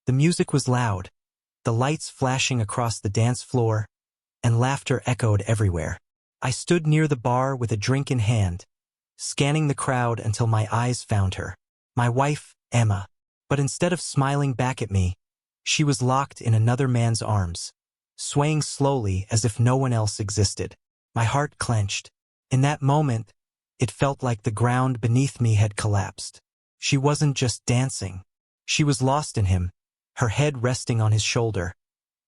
The music was loud, the lights flashing across the dance floor, and laughter echoed everywhere. I stood near the bar with a drink in hand, scanning the crowd until my eyes found her. My wife, Emma. But instead of smiling back at me, she was locked in another man's arms, swaying slowly as if no one else existed. My heart clenched. In that moment, it felt like the ground beneath me had collapsed. She wasn't just dancing. She was lost in him, her head resting on his shoulder,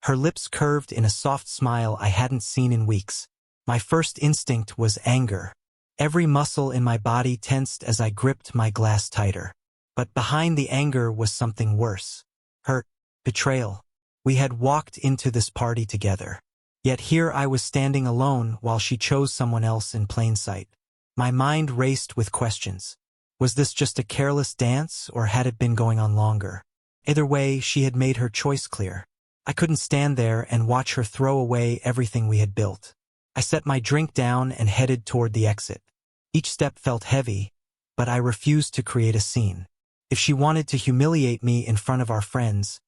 her lips curved in a soft smile I hadn't seen in weeks. My first instinct was anger. Every muscle in my body tensed as I gripped my glass tighter. But behind the anger was something worse. Hurt, betrayal. We had walked into this party together. Yet here I was standing alone while she chose someone else in plain sight. My mind raced with questions. Was this just a careless dance, or had it been going on longer? Either way, she had made her choice clear. I couldn't stand there and watch her throw away everything we had built. I set my drink down and headed toward the exit. Each step felt heavy, but I refused to create a scene. If she wanted to humiliate me in front of our friends,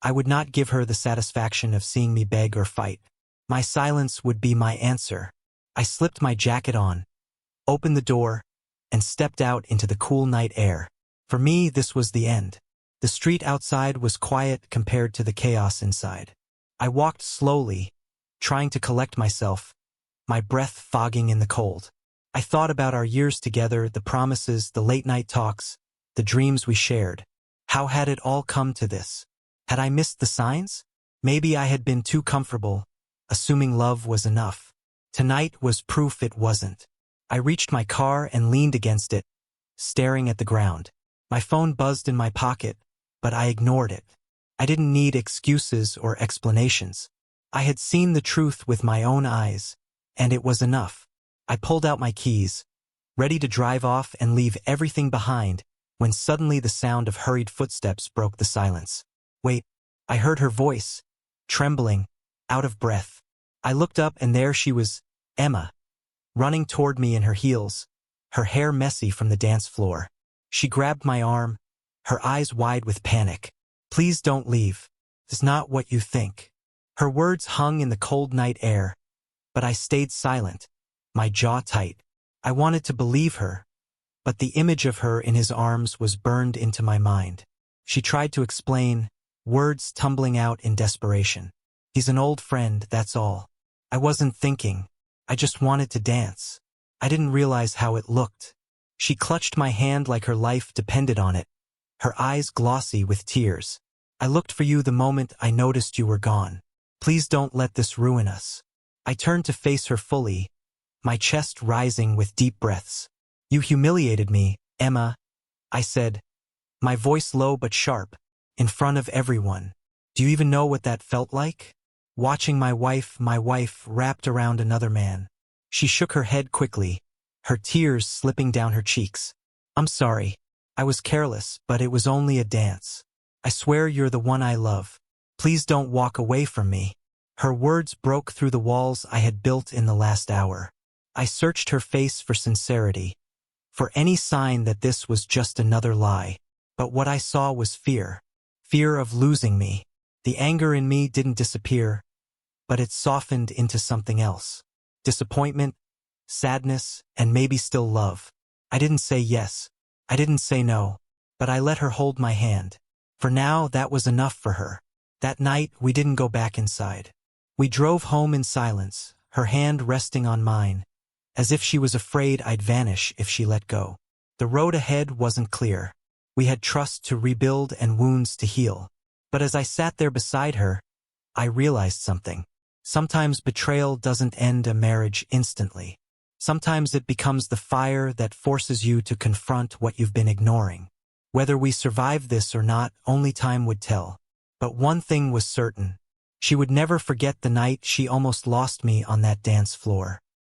I would not give her the satisfaction of seeing me beg or fight. My silence would be my answer. I slipped my jacket on, opened the door, and stepped out into the cool night air. For me, this was the end. The street outside was quiet compared to the chaos inside. I walked slowly, trying to collect myself, my breath fogging in the cold. I thought about our years together, the promises, the late-night talks, the dreams we shared. How had it all come to this? Had I missed the signs? Maybe I had been too comfortable, assuming love was enough. Tonight was proof it wasn't. I reached my car and leaned against it, staring at the ground. My phone buzzed in my pocket, but I ignored it. I didn't need excuses or explanations. I had seen the truth with my own eyes, and it was enough. I pulled out my keys, ready to drive off and leave everything behind, when suddenly the sound of hurried footsteps broke the silence. Wait, I heard her voice, trembling, out of breath. I looked up and there she was, Emma, running toward me in her heels, her hair messy from the dance floor. She grabbed my arm, her eyes wide with panic. Please don't leave. It's not what you think. Her words hung in the cold night air, but I stayed silent, my jaw tight. I wanted to believe her, but the image of her in his arms was burned into my mind. She tried to explain, words tumbling out in desperation. He's an old friend, that's all. I wasn't thinking. I just wanted to dance. I didn't realize how it looked. She clutched my hand like her life depended on it, her eyes glossy with tears. I looked for you the moment I noticed you were gone. Please don't let this ruin us. I turned to face her fully, my chest rising with deep breaths. You humiliated me, Emma, I said, my voice low but sharp, in front of everyone. Do you even know what that felt like? Watching my wife wrapped around another man. She shook her head quickly, her tears slipping down her cheeks. I'm sorry. I was careless, but it was only a dance. I swear you're the one I love. Please don't walk away from me. Her words broke through the walls I had built in the last hour. I searched her face for sincerity, for any sign that this was just another lie. But what I saw was fear. Fear of losing me. The anger in me didn't disappear, but it softened into something else. Disappointment, sadness, and maybe still love. I didn't say yes. I didn't say no, but I let her hold my hand. For now, that was enough for her. That night, we didn't go back inside. We drove home in silence, her hand resting on mine, as if she was afraid I'd vanish if she let go. The road ahead wasn't clear. We had trust to rebuild and wounds to heal. But as I sat there beside her, I realized something. Sometimes betrayal doesn't end a marriage instantly. Sometimes it becomes the fire that forces you to confront what you've been ignoring. Whether we survived this or not, only time would tell. But one thing was certain. She would never forget the night she almost lost me on that dance floor.